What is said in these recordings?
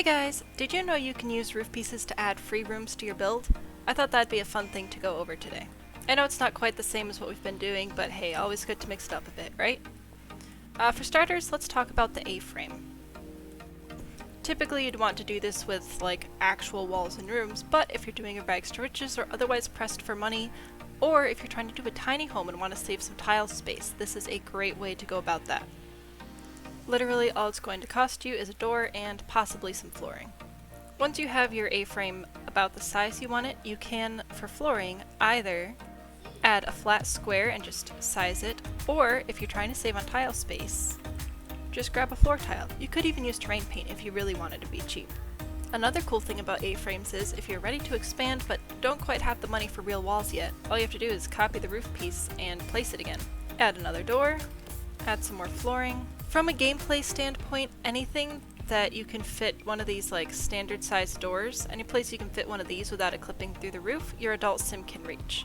Hey guys, did you know you can use roof pieces to add free rooms to your build? I thought that'd be a fun thing to go over today. I know it's not quite the same as what we've been doing, but hey, always good to mix it up a bit, right? For starters, let's talk about the A-frame. Typically you'd want to do this with like actual walls and rooms, but if you're doing a rags to riches or otherwise pressed for money, or if you're trying to do a tiny home and want to save some tile space, this is a great way to go about that. Literally all it's going to cost you is a door and possibly some flooring. Once you have your A-frame about the size you want it, you can, for flooring, either add a flat square and just size it, or if you're trying to save on tile space, just grab a floor tile. You could even use terrain paint if you really wanted to be cheap. Another cool thing about A-frames is if you're ready to expand but don't quite have the money for real walls yet, all you have to do is copy the roof piece and place it again. Add another door, add some more flooring. From a gameplay standpoint, anything that you can fit one of these like standard sized doors, any place you can fit one of these without it clipping through the roof, your adult sim can reach.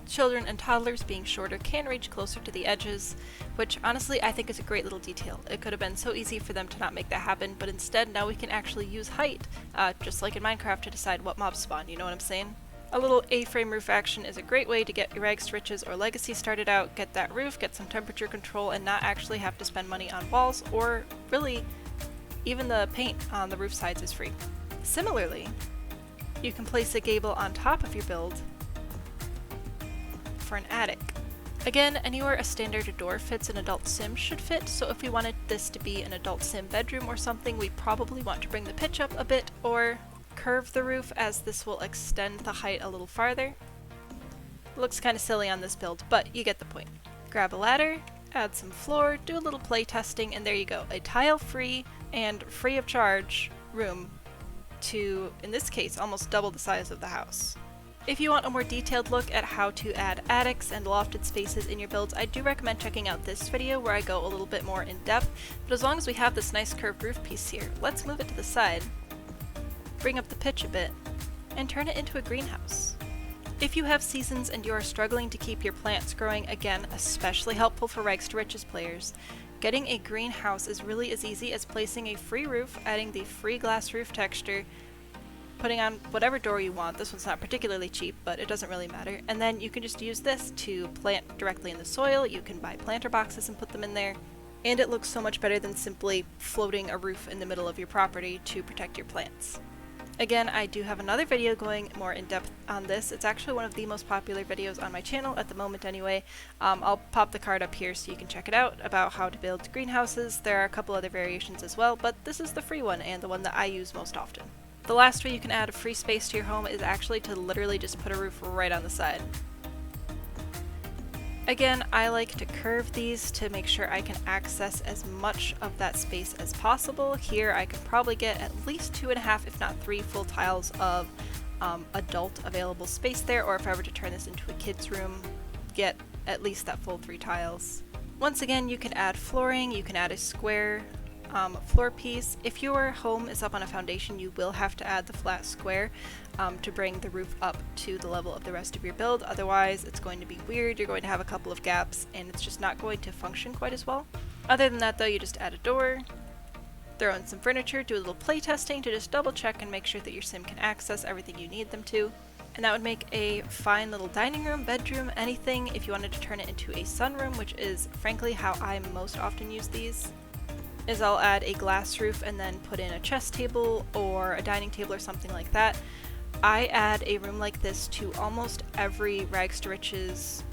Children and toddlers being shorter can reach closer to the edges, which honestly I think is a great little detail. It could have been so easy for them to not make that happen, but instead now we can actually use height, just like in Minecraft, to decide what mobs spawn, you know what I'm saying? A little A-frame roof action is a great way to get your rags to riches or legacy started out, get that roof, get some temperature control, and not actually have to spend money on walls, or really, even the paint on the roof sides is free. Similarly, you can place a gable on top of your build for an attic. Again, anywhere a standard door fits an adult sim should fit, so if we wanted this to be an adult sim bedroom or something, we probably want to bring the pitch up a bit, or curve the roof, as this will extend the height a little farther. It looks kind of silly on this build, but you get the point. Grab a ladder, add some floor, do a little play testing, and there you go. A tile-free and free of charge room to, in this case, almost double the size of the house. If you want a more detailed look at how to add attics and lofted spaces in your builds, I do recommend checking out this video where I go a little bit more in depth, but as long as we have this nice curved roof piece here, let's move it to the side, bring up the pitch a bit, and turn it into a greenhouse. If you have seasons and you are struggling to keep your plants growing, again, especially helpful for rags to riches players, getting a greenhouse is really as easy as placing a free roof, adding the free glass roof texture, putting on whatever door you want. This one's not particularly cheap, but it doesn't really matter, and then you can just use this to plant directly in the soil. You can buy planter boxes and put them in there, and it looks so much better than simply floating a roof in the middle of your property to protect your plants. Again, I do have another video going more in depth on this. It's actually one of the most popular videos on my channel at the moment anyway. I'll pop the card up here so you can check it out about how to build greenhouses. There are a couple other variations as well, but this is the free one and the one that I use most often. The last way you can add a free space to your home is actually to literally just put a roof right on the side. Again, I like to curve these to make sure I can access as much of that space as possible. Here I could probably get at least 2.5, if not 3 full tiles of adult available space there, or if I were to turn this into a kid's room, get at least that full 3 tiles. Once again, you can add flooring, you can add a square floor piece. If your home is up on a foundation, you will have to add the flat square to bring the roof up to the level of the rest of your build. Otherwise, it's going to be weird. You're going to have a couple of gaps and it's just not going to function quite as well. Other than that though, you just add a door, throw in some furniture, do a little play testing to just double check and make sure that your sim can access everything you need them to. And that would make a fine little dining room, bedroom, anything. If you wanted to turn it into a sunroom, which is frankly how I most often use these, is I'll add a glass roof and then put in a chess table or a dining table or something like that. I add a room like this to almost every rags to riches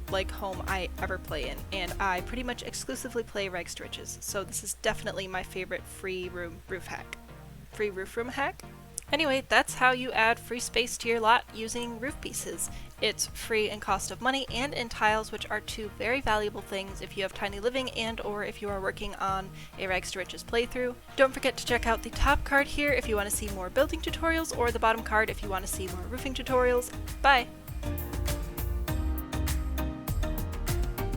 like home I ever play in, and I pretty much exclusively play rags to riches, so this is definitely my favorite free roof room hack. Anyway, that's how you add free space to your lot using roof pieces. It's free in cost of money and in tiles, which are 2 very valuable things if you have tiny living and or if you are working on a rags to riches playthrough. Don't forget to check out the top card here if you want to see more building tutorials, or the bottom card if you want to see more roofing tutorials. Bye!